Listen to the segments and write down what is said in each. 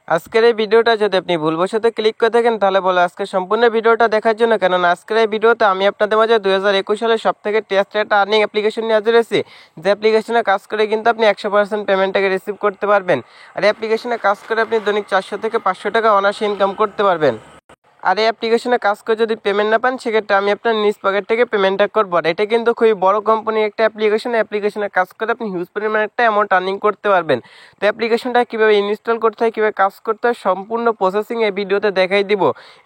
আজকের এই ভিডিওটা যদি আপনি ভুলবশত ক্লিক করে থাকেন তাহলে বলো আজকে সম্পূর্ণ ভিডিওটা দেখার জন্য, কেননা আজকের এই ভিডিওতে আমি আপনাদের মাঝে 2021 সালের সব থেকে টেস্ট একটা আর্নিং অ্যাপ্লিকেশন নিয়ে হাজির হয়েছি। যে অ্যাপ্লিকেশনে কাজ করে কিন্তু আপনি 100% পেমেন্টটাকে রিসিভ করতে পারবেন। আর এই অ্যাপ্লিকেশনে কাজ করে আপনি দৈনিক 400 থেকে 500 টাকা অনায়াসে ইনকাম করতে পারবেন। আর এই অ্যাপ্লিকেশনে কাজ করে যদি পেমেন্ট না পান সেক্ষেত্রে আমি আপনার নিজ পকেট থেকে পেমেন্টটা করবো। আর এটা কিন্তু খুবই বড় কোম্পানির একটা অ্যাপ্লিকেশনে কাজ করে আপনি হিউজ পরিমাণে একটা অ্যামাউন্ট আর্নিং করতে পারবেন। তো অ্যাপ্লিকেশনটা কীভাবে ইনস্টল করতে হয়, কীভাবে কাজ করতে হয়, সম্পূর্ণ প্রসেসিং এই ভিডিওতে দেখাই দিব।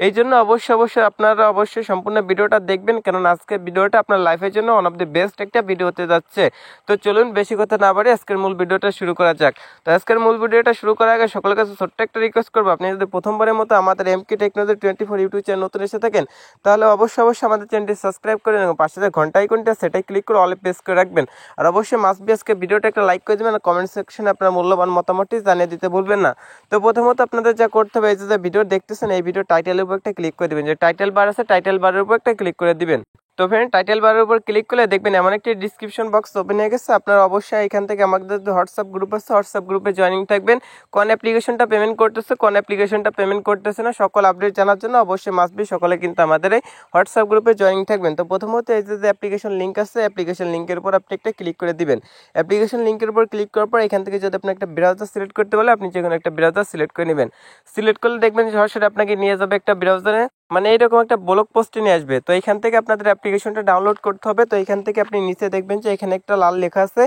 এই জন্য অবশ্যই আপনারা সম্পূর্ণ ভিডিওটা দেখবেন, কেননা আজকের ভিডিওটা আপনার লাইফের জন্য ওয়ান অফ দ্য বেস্ট একটা ভিডিও হতে যাচ্ছে। তো চলুন বেশি কথা না বাড়ি আজকের মূল ভিডিওটা শুরু করা যাক। তো আজকের মূল ভিডিওটা শুরু করার আগে সকলের কাছে ছোট্ট একটা রিকোয়েস্ট করবো, আপনি যদি প্রথমবারের মতো আমাদের এমকে টেকনোলজি 24 ইউটিউব চ্যানেল নতুন এসে থাকেন তাহলে অবশ্যই আমাদের চ্যানেলটি সাবস্ক্রাইব করে নেবেন, পাশে যে ঘন্টা আইকনটা সেটাই ক্লিক করে অলে প্রেস করে রাখবেন। আর অবশ্যই মাস্ট বি আজকে ভিডিওটা একটা লাইক করে দেবেন আর কমেন্ট সেকশনে আপনার মূল্যবান মতামতটি জানিয়ে দিতে ভুলবেন না। তো প্রথমত আপনাদের যা করতে হবে, এই যে ভিডিও দেখতেছেন এই ভিডিও টাইটেলের উপর একটা ক্লিক করে দিবেন, যে টাইটেল বার আছে টাইটেল বারের উপর একটা ক্লিক করে দিবেন। তো ফ্রেন্ড টাইটেল বারের উপর ক্লিক করলে দেখবেন এমন একটি ডিসক্রিপশন বক্স ওপেন হয়ে গেছে। আপনারা অবশ্যই এখান থেকে আমাদের যে হোয়াটসঅ্যাপ গ্রুপ আছে হোয়াটসঅ্যাপ গ্রুপে জয়েনিং থাকবেন। কোন অ্যাপ্লিকেশনটা পেমেন্ট করতেছে, কোন অ্যাপ্লিকেশনটা পেমেন্ট করতেছে না, সকল আপডেট জানার জন্য অবশ্যই মাস্ট বি সকলে কিন্তু আমাদের এই হোয়াটসঅ্যাপ গ্রুপে জয়েনিং থাকবেন। তো প্রথমত এই যে অ্যাপ্লিকেশন লিঙ্ক আছে অ্যাপ্লিকেশন লিঙ্কের উপর আপনি একটা ক্লিক করে দিবেন। অ্যাপ্লিকেশন লিঙ্কের উপর ক্লিক করার পর এখান থেকে যদি আপনি একটা ব্রাউজার সিলেক্ট করতে বলে আপনি যে কোনো একটা ব্রাউজার সিলেক্ট করে নেবেন। সিলেক্ট করলে দেখবেন সরাসরি আপনাকে নিয়ে যাবে একটা ব্রাউজারে, মানে এইরকম একটা ব্লগ পোস্টে নিয়ে আসবে। তো এখান থেকে আপনাদের অ্যাপ্লিকেশনটা ডাউনলোড করতে হবে। তো এখান থেকে আপনি নিচে দেখবেন যে এখানে একটা লাল লেখা আছে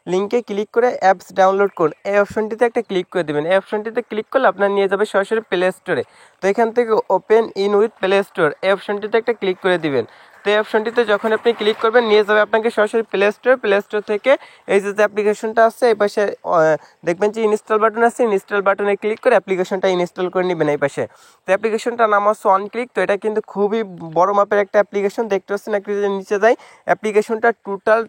লিঙ্কে ক্লিক করে অ্যাপস ডাউনলোড করুন, এই অপশনটিতে একটা ক্লিক করে দেবেন। এই অপশনটিতে ক্লিক করলে আপনার নিয়ে যাবে সরাসরি প্লে স্টোরে। তো এখান থেকে open in with play store এই অপশনটিতে একটা ক্লিক করে দিবেন। তো এই অপশনটিতে যখন আপনি ক্লিক করবেন নিয়ে যাবে আপনাকে সরাসরি প্লে স্টোর থেকে এই যে অ্যাপ্লিকেশনটা আছে এই পাশে দেখবেন যে ইনস্টল বাটন আছে, ইনস্টল বাটনে ক্লিক করে অ্যাপ্লিকেশনটা ইনস্টল করে নেবেন এই পাশে। তো অ্যাপ্লিকেশনটার নাম হচ্ছে OneClick। তো এটা কিন্তু খুবই বড় মাপের একটা অ্যাপ্লিকেশন, দেখতে পাচ্ছেন একটু যদি নিচে যাই অ্যাপ্লিকেশনটা টোটাল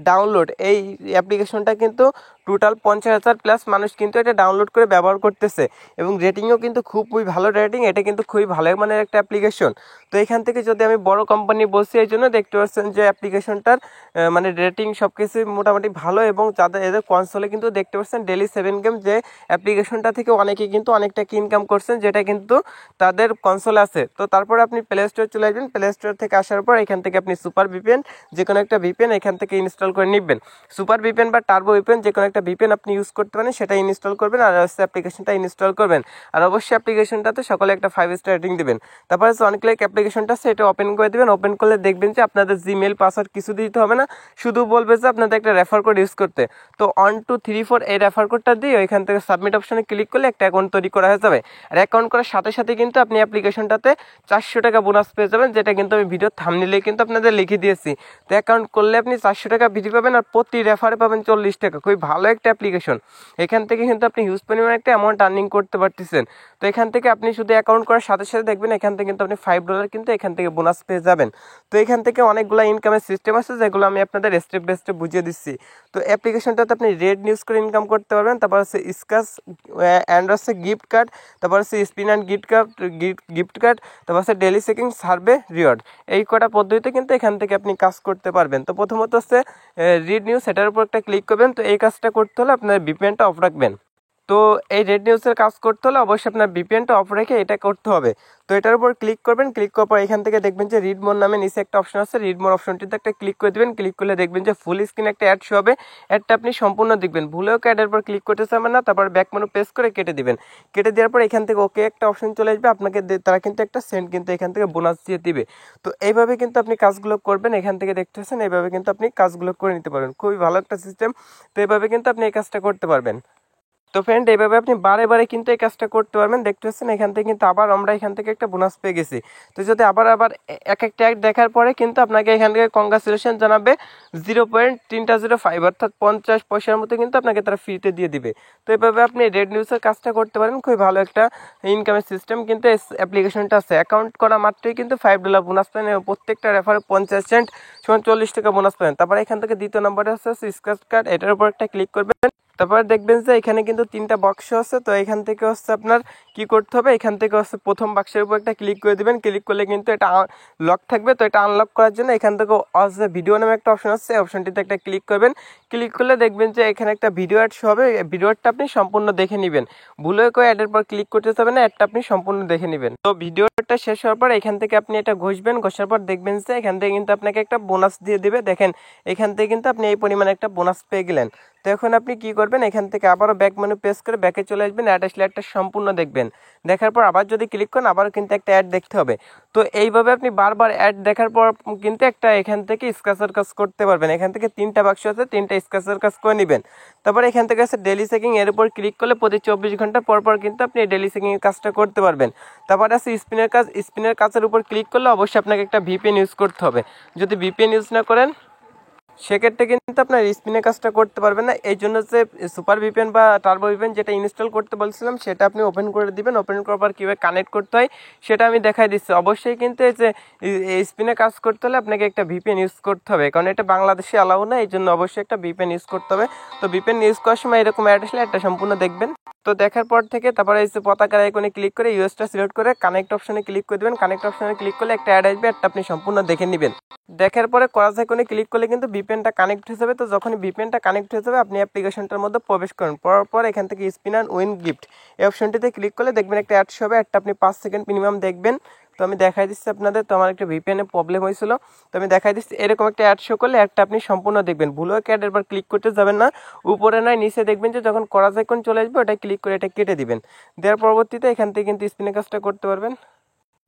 ডাউনলোড, এই অ্যাপ্লিকেশনটা কিন্তু টোটাল 50,000 প্লাস মানুষ কিন্তু এটা ডাউনলোড করে ব্যবহার করতেছে এবং রেটিংও কিন্তু খুবই ভালো রেটিং, এটা কিন্তু খুবই ভালো মানের একটা অ্যাপ্লিকেশন। তো এখান থেকে যদি আমি বড় কোম্পানি বলছি এই জন্য দেখতে পাচ্ছেন যে অ্যাপ্লিকেশনটার মানে রেটিং সব কিছু মোটামুটি ভালো এবং যাদের এদের কনসোলে কিন্তু দেখতে পাচ্ছেন ডেলি 7 গেম, যে অ্যাপ্লিকেশনটা থেকে অনেকে কিন্তু অনেকটা ইনকাম করছেন যেটা কিন্তু তাদের কনসোল আছে। তো তারপরে আপনি প্লে স্টোর চলে আসবেন, প্লে স্টোর থেকে আসার পর এখান থেকে আপনি সুপার ভিপিএন যে কোনো একটা ভিপিএন এখান থেকে ইনস্টল করে নেবেন। সুপার ভিপিএন বা টার্বো ভিপিএন যে কোনো একটা ভিপিএন আপনি ইউজ করতে পারেন, সেটা ইনস্টল করবেন আর অ্যাপ্লিকেশনটা ইনস্টল করবেন। আর অবশ্যই অ্যাপ্লিকেশনটাতে সকলে একটা 5 স্টার রেটিং দেবেন। তারপরে OneClick অ্যাপ্লিকেশনটা সেটা ওপেন করে দেবেন। ওপেন করলে দেখবেন যে আপনাদের জিমেল পাসওয়ার্ড কিছু দিতে হবে না, শুধু বলবে যে আপনাদের একটা রেফার কোড ইউজ করতে। তো 1 2 3 4 এই রেফার কোডটা দিয়ে ওইখান থেকে সাবমিট অপশনে ক্লিক করলে একটা অ্যাকাউন্ট তৈরি করা হয়ে যাবে। আর অ্যাকাউন্ট করার সাথে সাথে কিন্তু আপনি অ্যাপ্লিকেশনটাতে 400 টাকা বোনাস পেয়ে যাবেন, যেটা কিন্তু আমি ভিডিও থাম্বনেইলে কিন্তু আপনাদের লিখে দিয়েছি। তো অ্যাকাউন্ট করলে আপনি 400 টাকা ভিডিও পাবেন আর প্রতি রেফারে পাবেন 40 টাকা। খুবই ভালো একটা অ্যাপ্লিকেশন, এখান থেকে কিন্তু আপনি হিউজ পরিমাণে একটা অ্যামাউন্ট আর্নিং করতে পারতেছেন। তো এখান থেকে আপনি শুধু অ্যাকাউন্ট করার সাথে সাথে দেখবেন এখান থেকে কিন্তু আপনি $5 কিন্তু এখান থেকে বোনাস পেয়ে যাবেন। তো এখান থেকে অনেকগুলো ইনকামের সিস্টেম আছে যেগুলো আমি আপনাদের স্টেপ বাই স্টেপ বুঝিয়ে দিচ্ছি। তো অ্যাপ্লিকেশনটাতে আপনি রেড নিউজ করে ইনকাম করতে পারবেন, তারপর হচ্ছে স্ক্র্যাচ অ্যান্ড হচ্ছে গিফট কার্ড, তারপর হচ্ছে স্পিন অ্যান্ড গিফট কার্ড, তারপর হচ্ছে ডেলি চেকিং সার্ভে রিওয়ার্ড, এই কটা পদ্ধতিতে কিন্তু এখান থেকে আপনি কাজ করতে পারবেন। তো প্রথমত হচ্ছে রিড নিউজ, সেটার উপর একটা ক্লিক করবেন। তো এই কাজটা করতে হলে আপনার ভিপিএনটা অফ রাখবেন। তো এই রেড নিউজের কাজ করতে হলে অবশ্যই আপনার ভিপিএনটা অফ রেখে এটা করতে হবে। তো এটার উপর ক্লিক করবেন, ক্লিক করার পর এখান থেকে দেখবেন যে রিড মোর নামে নিচে একটা অপশন আছে, রিড মোর অপশনটিতে একটা ক্লিক করে দেবেন। ক্লিক করলে দেখবেন যে ফুল স্ক্রিন একটা অ্যাড শো হবে, অ্যাডটা আপনি সম্পূর্ণ দেখবেন, ভুলেও অ্যাডের উপর ক্লিক করতে চাবেন না। তারপর ব্যাক মেনু প্রেস করে কেটে দিবেন। কেটে দেওয়ার পর এখান থেকে ওকে একটা অপশন চলে আসবে, আপনাকে তারা কিন্তু একটা সেন্ট কিন্তু এখান থেকে বোনাস দিয়ে দিবে। তো এইভাবে কিন্তু আপনি কাজগুলো করবেন, এখান থেকে দেখতেছেন এইভাবে কিন্তু আপনি কাজগুলো করে নিতে পারবেন, খুবই ভালো একটা সিস্টেম। তো এইভাবে কিন্তু আপনি এই কাজটা করতে পারবেন। তো ফ্রেন্ড এইভাবে আপনি বারে বারে কিন্তু এই কাজটা করতে পারবেন। দেখতে পাচ্ছেন এখান থেকে কিন্তু আবার আমরা এখান থেকে একটা বোনাস পেয়ে গেছি। তো যদি আবার এক একটা অ্যাড দেখার পরে কিন্তু আপনাকে এখান থেকে কংগ্রাচুলেশন জানাবে 0.305 অর্থাৎ 50 পয়সার মতো কিন্তু আপনাকে তারা ফ্রিতে দিয়ে দিবে। তো এইভাবে আপনি রেড নিউজের কাজটা করতে পারেন, খুবই ভালো একটা ইনকামের সিস্টেম কিন্তু এই অ্যাপ্লিকেশনটা আছে। অ্যাকাউন্ট করা মাত্রই কিন্তু $5 বোনাস পাবেন এবং প্রত্যেকটা রেফারে 50 সেন্ট সমান 40 টাকা বোনাস পাবেন। তারপরে এখান থেকে দ্বিতীয় নম্বরে আছে স্ক্র্যাচ কার্ড, এটার উপর একটা ক্লিক করবেন। তারপর দেখবেন যে এখানে কিন্তু 3টা বাক্স আছে। তো এখান থেকে হচ্ছে আপনার কি করতে হবে, এখান থেকে হচ্ছে প্রথম বাক্সের উপর একটা ক্লিক করে দিবেন। ক্লিক করলে কিন্তু এটা লক থাকবে। তো এটা আনলক করার জন্য এখান থেকে অজ ভিডিও নামে একটা অপশন আছে, অপশনটিতে একটা ক্লিক করবেন। ক্লিক করলে দেখবেন যে এখানে একটা ভিডিও অ্যাড শো হবে। ভিডিও অ্যাডটা আপনি সম্পূর্ণ দেখে নেবেন, ভুলে করে অ্যাডের পর ক্লিক করতে যাবেন না, অ্যাডটা আপনি সম্পূর্ণ দেখে নেবেন। তো ভিডিওটা শেষ হওয়ার পর এখান থেকে আপনি এটা ঘষবেন, ঘষার পর দেখবেন যে এখান থেকে কিন্তু আপনাকে একটা বোনাস দিয়ে দিবে। দেখেন এখান থেকে কিন্তু আপনি এই পরিমাণে একটা বোনাস পেয়ে গেলেন। তো এখন আপনি কি করবেন, এখান থেকে আবারও ব্যাক মেনু প্রেস করে ব্যাকে চলে আসবেন। অ্যাড আসলে অ্যাডটা সম্পূর্ণ দেখবেন, দেখার পর আবার যদি ক্লিক করেন আবারও কিন্তু একটা অ্যাড দেখতে হবে। তো এইভাবে আপনি বারবার অ্যাড দেখার পর কিন্তু একটা এখান থেকে স্ক্র্যাচার কাজ করতে পারবেন। এখান থেকে 3টা বাক্স আছে, 3টা স্ক্র্যাচার কাজ করে নেবেন। তারপর এখান থেকে আছে ডেলি চেকিং, এর উপর ক্লিক করলে প্রতি 24 ঘন্টা পর পর কিন্তু আপনি এই ডেলি চেকিং এর কাজটা করতে পারবেন। তারপর আছে স্পিনের কাজ, স্পিনের কাজের উপর ক্লিক করলে অবশ্যই আপনাকে একটা ভিপিএন ইউজ করতে হবে। যদি ভিপিএন ইউজ না করেন সেক্ষেত্রে কিন্তু আপনার স্পিনের কাজটা করতে পারবেন না। এই জন্য যে সুপার ভিপিএন বা টার্বো ভিপিএন যেটা ইনস্টল করতে বলছিলাম সেটা আপনি ওপেন করে দিবেন। ওপেন করার পর কীভাবে কানেক্ট করতে হয় সেটা আমি দেখাই দিচ্ছি। অবশ্যই কিন্তু এই যে স্পিনে কাজ করতে হলে আপনাকে একটা ভিপিএন ইউজ করতে হবে, কারণ এটা বাংলাদেশে অ্যালাউ না, এই জন্য অবশ্যই একটা ভিপিএন ইউজ করতে হবে। তো ভিপিএন ইউজ করার সময় এরকম অ্যাড আসলে একটা সম্পূর্ণ দেখবেন। তো দেখার পর থেকে তারপরে এই যে পতাকার আইকনে ক্লিক করে ইউএসটা সিলেক্ট করে কানেক্ট অপশনে ক্লিক করে দেবেন। কানেক্ট অপশনে ক্লিক করলে একটা অ্যাড আসবে, একটা আপনি সম্পূর্ণ দেখে নেবেন। দেখার পরে করাস আইকনে ক্লিক করলে কিন্তু ভিপিএনটা কানেক্ট হয়ে যাবে। তো যখন ভিপিএনটা কানেক্ট হয়ে যাবে আপনি অ্যাপ্লিকেশনটার মধ্যে প্রবেশ করেন, পড়ার পর এখান থেকে স্পিন অ্যান্ড উইন গিফট এই অপশনটিতে ক্লিক করলে দেখবেন একটা অ্যাড হবে। অ্যাডটা আপনি 5 সেকেন্ড মিনিমাম দেখবেন। তো আমি দেখাই দিচ্ছি আপনাদের। তো আমার একটা ভিপিএনে প্রবলেম হয়েছিল, তো আমি দেখাই দিচ্ছি। এরকম একটা অ্যাড শো করলে একটা আপনি সম্পূর্ণ দেখবেন, ভুলেও অ্যাডের পর ক্লিক করতে যাবেন না। উপরে নয় নিচে দেখবেন যে যখন করাস আইকন চলে আসবে ওটা ক্লিক করে এটা কেটে দিবেন। দেওয়ার পরবর্তীতে এখান থেকে কিন্তু স্পিনের কাজটা করতে পারবেন।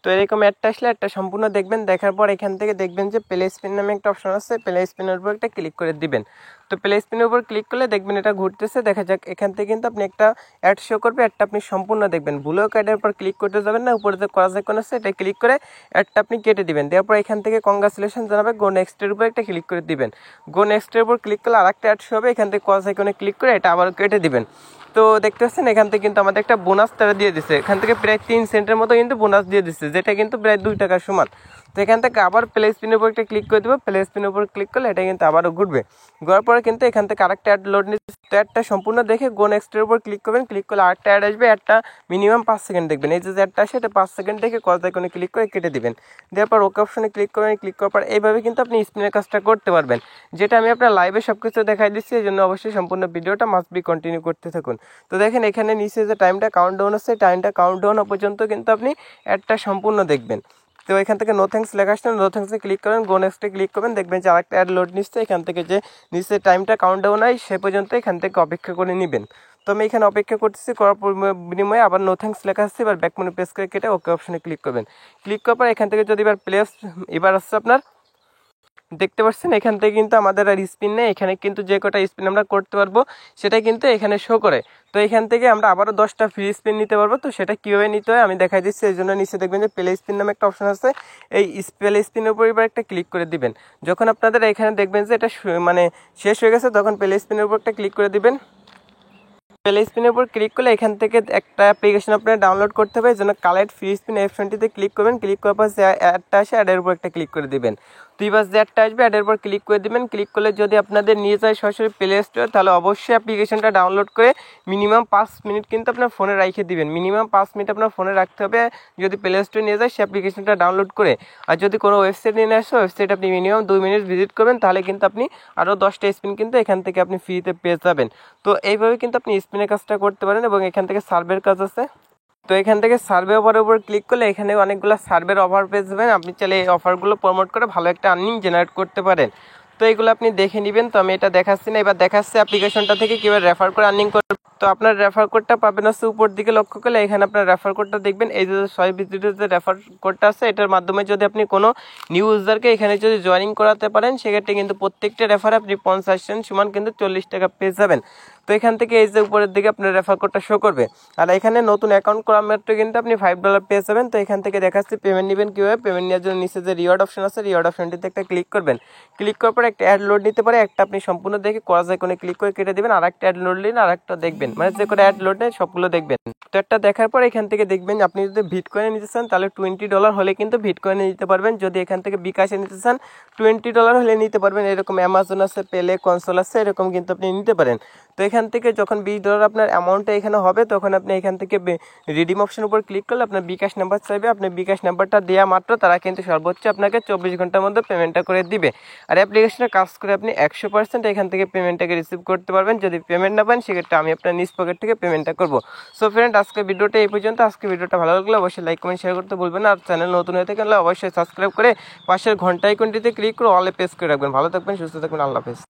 তো এরকম অ্যাডটা আসলে একটা সম্পূর্ণ দেখবেন। দেখার পর এখান থেকে দেখবেন যে প্লে স্পিন নামে একটা অপশন আছে, প্লে স্পিনের উপর একটা ক্লিক করে দিবেন। তো প্লে স্পিনের উপর ক্লিক করলে দেখবেন এটা ঘুরতেছে। দেখা যাক এখান থেকে কিন্তু আপনি একটা অ্যাড শো করবে, অ্যাডটা আপনি সম্পূর্ণ দেখবেন, ভুলেও অ্যাডের উপর ক্লিক করতে যাবেন না। উপরে যে করাস আইকন আছে এটা ক্লিক করে অ্যাডটা আপনি কেটে দিবেন। দেওয়ার পর এখান থেকে কংগ্রাচুলেশন জানাবে, গো নেক্সটের উপর একটা ক্লিক করে দিবেন। গো নেক্সটের উপর ক্লিক করলে আরেকটা অ্যাড শো হবে, এখান থেকে করাস আইকনে ক্লিক করে এটা আবার কেটে দিবেন। তো দেখতে পাচ্ছেন এখান থেকে কিন্তু আমাদের একটা বোনাস তারা দিয়ে দিচ্ছে। এখান থেকে প্রায় 3 সেন্টের মতো কিন্তু বোনাস দিয়ে দিচ্ছে, যেটা কিন্তু প্রায় 2 টাকার সমান। তো এখান থেকে আবার প্লে স্পিনের উপর একটা ক্লিক করে দেবো। প্লে স্পিনের উপর ক্লিক করলে এটা কিন্তু আবারও ঘুরবে। ঘোরার পরে কিন্তু এখান থেকে আরেকটা অ্যাড লোড নিচ্ছে। অ্যাডটা সম্পূর্ণ দেখে গো নেক্সটের উপর ক্লিক করবেন। ক্লিক করলে আরেকটা অ্যাড আসবে, অ্যাডটা মিনিমাম 5 সেকেন্ড দেখবেন। এই যে অ্যাডটা আসে এটা 5 সেকেন্ড দেখে কল আইকনে ক্লিক করে কেটে দিবেন। দেওয়ার পর ওকে অপশনে ক্লিক করবেন। ক্লিক করার পর এইভাবে কিন্তু আপনি স্পিনের কাজটা করতে পারবেন, যেটা আমি আপনার লাইভে সব কিছু দেখাই দিচ্ছি। এই জন্য অবশ্যই সম্পূর্ণ ভিডিওটা মাস্ট বি কন্টিনিউ করতে থাকুন। তো দেখেন এখানে নিচে যে টাইমটা কাউন্টডাউন আছে, টাইমটা কাউন্টডাউন পর্যন্ত কিন্তু আপনি অ্যাডটা সম্পূর্ণ দেখবেন। তো এখান থেকে নো থ্যাঙ্কস লেখা আসলে নো থ্যাঙ্কসে ক্লিক করেন, গো নেক্সটে ক্লিক করবেন। দেখবেন যে আরেকটা অ্যাড লোড নিচ্ছে। এখান থেকে যে নিচে টাইমটা কাউন্টডাউন হয় সে পর্যন্ত এখান থেকে অপেক্ষা করে নেবেন। তো আমি এখানে অপেক্ষা করতেছি, করার বিনিময়ে আবার নো থ্যাঙ্কস লেখা আসছে। এবার ব্যাক মেনু প্রেস করে কেটে ওকে অপশনে ক্লিক করবেন। ক্লিক করার পর এখান থেকে যদি এবার আসছে আপনার দেখতে পাচ্ছেন এখান থেকে কিন্তু আমাদের আর স্পিন নেই। এখানে কিন্তু যে কটা স্পিন আমরা করতে পারবো সেটা কিন্তু এখানে শো করে। তো এখান থেকে আমরা আবারও 10টা ফ্রি স্পিন নিতে পারবো। তো সেটা কীভাবে নিতে হয় আমি দেখাই দিচ্ছি। এই জন্য নিচে দেখবেন যে প্লে স্পিন নামে একটা অপশন আছে, এই প্লে স্পিনের উপর এবার একটা ক্লিক করে দিবেন। যখন আপনাদের এখানে দেখবেন যে এটা মানে শেষ হয়ে গেছে তখন প্লে স্পিনের উপর একটা ক্লিক করে দিবেন। প্লে স্পিনের উপর ক্লিক করলে এখান থেকে একটা অ্যাপ্লিকেশন আপনার ডাউনলোড করতে হবে। এই জন্য কালেক্ট ফ্রি স্পিন অপশনটিতে ক্লিক করবেন। ক্লিক করার পর যে অ্যাডটা আসে অ্যাডের উপর একটা ক্লিক করে দিবেন। দুই বাস যে অ্যাডটা আসবে অ্যাডের উপর ক্লিক করে দিবেন। ক্লিক করলে যদি আপনাদের নিয়ে যায় সরাসরি প্লে স্টোর, তাহলে অবশ্যই অ্যাপ্লিকেশনটা ডাউনলোড করে মিনিমাম 5 মিনিট কিন্তু আপনার ফোনে রেখে দিবেন। মিনিমাম 5 মিনিট আপনার ফোনে রাখতে হবে যদি প্লে স্টোরে নিয়ে যায় সে অ্যাপ্লিকেশনটা ডাউনলোড করে। আর যদি কোনো ওয়েবসাইট নিয়ে আসে ওয়েবসাইট আপনি মিনিমাম 2 মিনিট ভিজিট করবেন, তাহলে কিন্তু আপনি আরও 10টা স্পিন কিন্তু এখান থেকে আপনি ফ্রিতে পেয়ে যাবেন। তো এইভাবে কিন্তু আপনি স্পিনের কাজটা করতে পারেন। এবং এখান থেকে সার্ভের কাজ আছে। তো এখান থেকে সার্ভে অফারের উপর ক্লিক করলে এখানে অনেকগুলো সার্ভের অফার পেয়ে যাবেন। আপনি চাইলে এই অফারগুলো প্রমোট করে ভালো একটা আর্নিং জেনারেট করতে পারেন। তো এগুলো আপনি দেখে নেবেন। তো আমি এটা দেখাচ্ছি না, এবার দেখাচ্ছি অ্যাপ্লিকেশনটা থেকে কীভাবে রেফার করে আর্নিং করবেন। তো আপনার রেফার কোডটা পাবেন হচ্ছে উপর দিকে লক্ষ্য করলে এখানে আপনার রেফার কোডটা দেখবেন। এই যে 6 ভিজিটের যে রেফার কোডটা আছে এটার মাধ্যমে যদি আপনি কোনো নিউ ইউজারকে এখানে যদি জয়েনিং করাতে পারেন সেক্ষেত্রে কিন্তু প্রত্যেকটা রেফার আপনি 50 সেন্ট সমান কিন্তু 40 টাকা পেয়ে যাবেন। তো এখান থেকে এই যে উপরের দিকে আপনার রেফার কোডটা শো করবে। আর এখানে নতুন অ্যাকাউন্ট করা মাত্র কিন্তু আপনি $5 পেয়ে যাবেন। তো এখান থেকে দেখাচ্ছি পেমেন্ট নেবেন কীভাবে। পেমেন্ট নেওয়ার জন্য নিচে যে রিওয়ার্ড অপশন আছে রিওয়ার্ড অপশনটিতে একটা ক্লিক করবেন। ক্লিক করার পর একটা অ্যাড লোড নিতে পারে, একটা আপনি সম্পূর্ণ দেখে করাস আইকনে ক্লিক করে কেটে দেবেন। আর একটা অ্যাড লোড নিন আর একটা দেখবেন, মানে যে করে অ্যাড লোড নেই সবগুলো দেখবেন। তো একটা দেখার পর এখান থেকে দেখবেন আপনি যদি বিটকয়েনে নিতে চান তাহলে $20 হলে কিন্তু বিটকয়েনে নিতে পারবেন। যদি এখান থেকে বিকাশে নিতে চান $20 হলে নিতে পারবেন। এরকম অ্যামাজন আছে, পেলে, কনসোল আছে, এরকম কিন্তু আপনি নিতে পারেন। তো এখানে এখান থেকে যখন $20 আপনার অ্যামাউন্টটা এখানে হবে তখন আপনি এখান থেকে রিডিম অপশন উপর ক্লিক করলে আপনার বিকাশ নাম্বার চাইবে, আপনি বিকাশ নাম্বারটা দেওয়া মাত্র তারা কিন্তু সর্বোচ্চ আপনাকে 24 ঘন্টার মধ্যে পেমেন্টটা করে দিবে। আর অ্যাপ্লিকেশনে কাজ করে আপনি 100% এখান থেকে পেমেন্টটাকে রিসিভ করতে পারবেন। যদি পেমেন্ট না পান সেক্ষেত্রে আমি আপনার নিজ পকেট থেকে পেমেন্টটা করবো। সো ফ্রেন্ড, আজকে ভিডিওটা এই পর্যন্ত। আজকে ভিডিওটা ভালো লাগলে অবশ্যই লাইক কমেন্ট শেয়ার করতে ভুলবেন না। আর চ্যানেল নতুন হয়ে থাকলে অবশ্যই সাবস্ক্রাইব করে পাশের ঘন্টা আইকনটিতে ক্লিক করে অলে প্রেস করে রাখবেন। ভালো থাকবেন, সুস্থ থাকবেন, আল্লাহ হাফেজ।